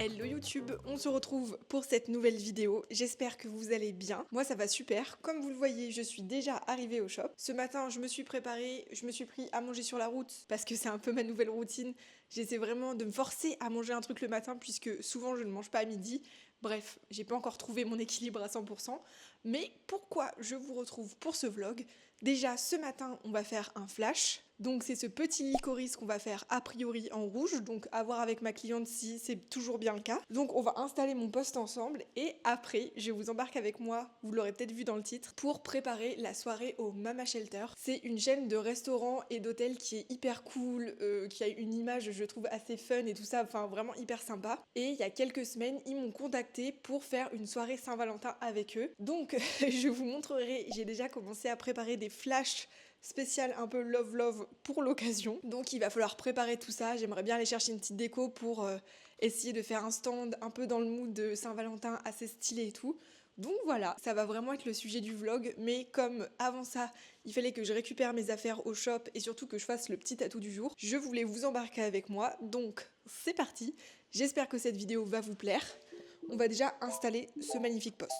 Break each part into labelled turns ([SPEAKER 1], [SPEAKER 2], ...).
[SPEAKER 1] Hello YouTube, on se retrouve pour cette nouvelle vidéo, j'espère que vous allez bien. Moi ça va super, comme vous le voyez je suis déjà arrivée au shop. Ce matin je me suis préparée, je me suis pris à manger sur la route parce que c'est un peu ma nouvelle routine. J'essaie vraiment de me forcer à manger un truc le matin puisque souvent je ne mange pas à midi. Bref, j'ai pas encore trouvé mon équilibre à 100%. Mais pourquoi je vous retrouve pour ce vlog? Déjà ce matin on va faire un flash. Donc c'est ce petit licorice qu'on va faire a priori en rouge, donc à voir avec ma cliente si c'est toujours bien le cas. Donc on va installer mon poste ensemble et après je vous embarque avec moi, vous l'aurez peut-être vu dans le titre, pour préparer la soirée au Mama Shelter. C'est une chaîne de restaurants et d'hôtels qui est hyper cool, qui a une image je trouve assez fun et tout ça, enfin vraiment hyper sympa. Et il y a quelques semaines ils m'ont contacté pour faire une soirée Saint-Valentin avec eux. Donc je vous montrerai, j'ai déjà commencé à préparer des flashs spécial un peu love pour l'occasion. Donc il va falloir préparer tout ça. J'aimerais bien aller chercher une petite déco pour essayer de faire un stand un peu dans le mood de Saint-Valentin assez stylé et tout. Donc voilà, ça va vraiment être le sujet du vlog, mais comme avant ça, il fallait que je récupère mes affaires au shop et surtout que je fasse le petit atout du jour, je voulais vous embarquer avec moi, donc c'est parti. J'espère que cette vidéo va vous plaire. On va déjà installer ce magnifique poste.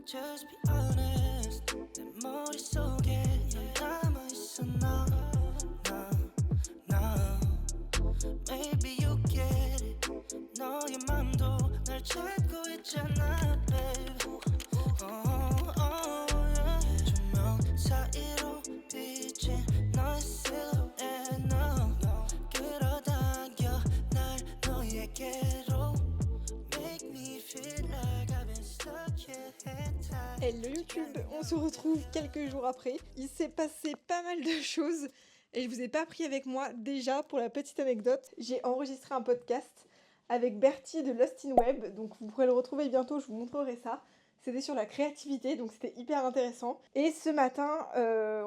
[SPEAKER 2] Just be honest. 내 머릿속에 남아있어 나. Maybe you get it. 너의 맘도 날 찾고 있잖아, babe. Yeah. 조명 사이로 비친 너의 silhouette, no. 끌어당겨 날 너에게로. Make me feel like I've been stuck here in time.
[SPEAKER 1] Hello YouTube, on se retrouve quelques jours après. Il s'est passé pas mal de choses et je vous ai pas pris avec moi. Déjà, pour la petite anecdote, j'ai enregistré un podcast avec Bertie de Lost in Web, donc vous pourrez le retrouver bientôt, je vous montrerai ça. C'était sur la créativité, donc c'était hyper intéressant. Et ce matin,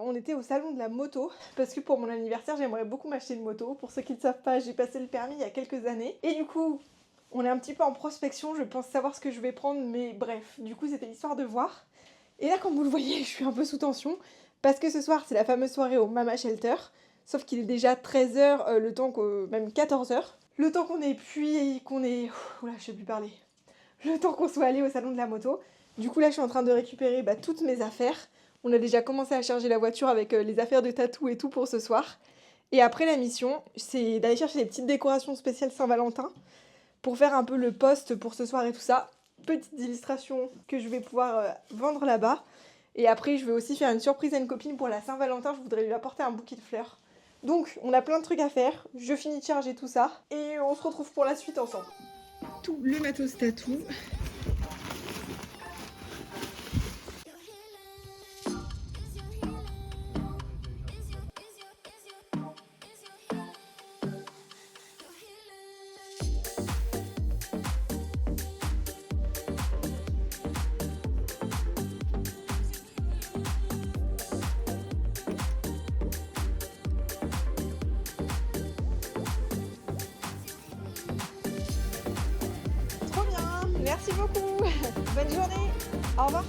[SPEAKER 1] on était au salon de la moto, parce que pour mon anniversaire, j'aimerais beaucoup m'acheter une moto. Pour ceux qui ne savent pas, j'ai passé le permis il y a quelques années. Et du coup, on est un petit peu en prospection, je pense savoir ce que je vais prendre, mais bref, du coup c'était l'histoire de voir. Et là, comme vous le voyez, je suis un peu sous tension, parce que ce soir, c'est la fameuse soirée au Mama Shelter, sauf qu'il est déjà 13h, le temps même 14h. Le temps qu'on ait oula, je sais plus parler. Le temps qu'on soit allé au salon de la moto. Du coup, là, je suis en train de récupérer toutes mes affaires. On a déjà commencé à charger la voiture avec les affaires de tatou et tout pour ce soir. Et après, la mission, c'est d'aller chercher des petites décorations spéciales Saint-Valentin pour faire un peu le post pour ce soir et tout ça. Petites illustrations que je vais pouvoir vendre là-bas. Et après, je vais aussi faire une surprise à une copine pour la Saint-Valentin. Je voudrais lui apporter un bouquet de fleurs. Donc, on a plein de trucs à faire. Je finis de charger tout ça. Et on se retrouve pour la suite ensemble. Tout le matos tatou. Trop bien, merci beaucoup. Bonne journée. Au revoir.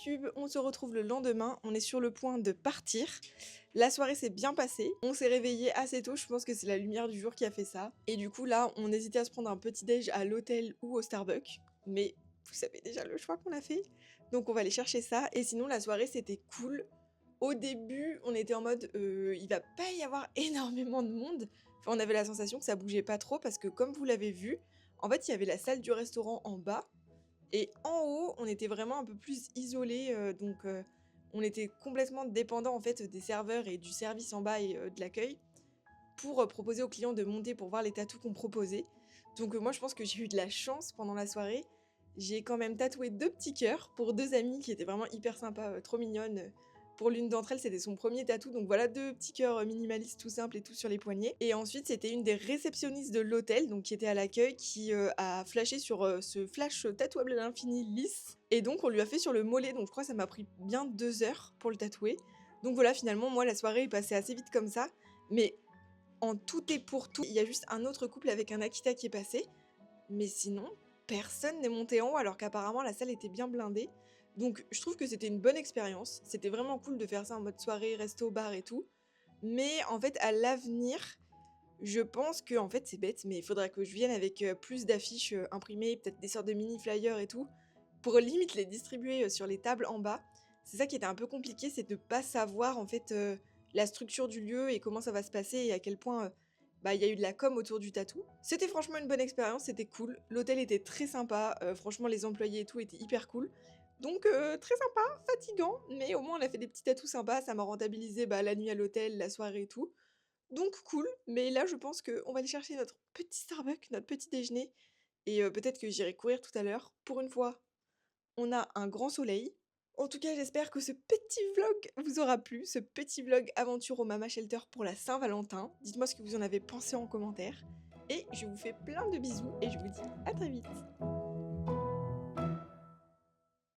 [SPEAKER 1] YouTube, on se retrouve le lendemain, on est sur le point de partir. La soirée s'est bien passée, on s'est réveillé assez tôt, je pense que c'est la lumière du jour qui a fait ça. Et du coup là, on hésitait à se prendre un petit déj à l'hôtel ou au Starbucks, mais vous savez déjà le choix qu'on a fait. Donc on va aller chercher ça, et sinon la soirée c'était cool. Au début, on était en mode, il va pas y avoir énormément de monde. Enfin, on avait la sensation que ça bougeait pas trop parce que comme vous l'avez vu, en fait il y avait la salle du restaurant en bas. Et en haut, on était vraiment un peu plus isolés, on était complètement dépendant en fait des serveurs et du service en bas et de l'accueil pour proposer aux clients de monter pour voir les tatous qu'on proposait. Donc moi je pense que j'ai eu de la chance pendant la soirée. J'ai quand même tatoué 2 petits cœurs pour 2 amies qui étaient vraiment hyper sympas, trop mignonnes. Pour l'une d'entre elles, c'était son premier tatou, donc voilà 2 petits cœurs minimalistes tout simples et tout sur les poignets. Et ensuite, c'était une des réceptionnistes de l'hôtel, donc qui était à l'accueil, qui a flashé sur ce flash tatouable à l'infini lisse. Et donc on lui a fait sur le mollet, donc je crois que ça m'a pris bien 2 heures pour le tatouer. Donc voilà, finalement, moi la soirée est passée assez vite comme ça. Mais en tout et pour tout, il y a juste un autre couple avec un Akita qui est passé. Mais sinon, personne n'est monté en haut alors qu'apparemment la salle était bien blindée. Donc je trouve que c'était une bonne expérience. C'était vraiment cool de faire ça en mode soirée, resto, bar et tout. Mais en fait, à l'avenir, je pense que, en fait, c'est bête, mais il faudrait que je vienne avec plus d'affiches imprimées, peut-être des sortes de mini flyers et tout, pour limite les distribuer sur les tables en bas. C'est ça qui était un peu compliqué, c'est de pas savoir en fait la structure du lieu et comment ça va se passer et à quel point il y a eu de la com autour du tatou. C'était franchement une bonne expérience, c'était cool. L'hôtel était très sympa, franchement les employés et tout étaient hyper cool. Donc très sympa, fatigant, mais au moins on a fait des petits tatous sympas, ça m'a rentabilisé la nuit à l'hôtel, la soirée et tout. Donc cool, mais là je pense qu'on va aller chercher notre petit Starbucks, notre petit déjeuner, et peut-être que j'irai courir tout à l'heure. Pour une fois, on a un grand soleil. En tout cas, j'espère que ce petit vlog vous aura plu, ce petit vlog aventure au Mama Shelter pour la Saint-Valentin. Dites-moi ce que vous en avez pensé en commentaire. Et je vous fais plein de bisous et je vous dis à très vite.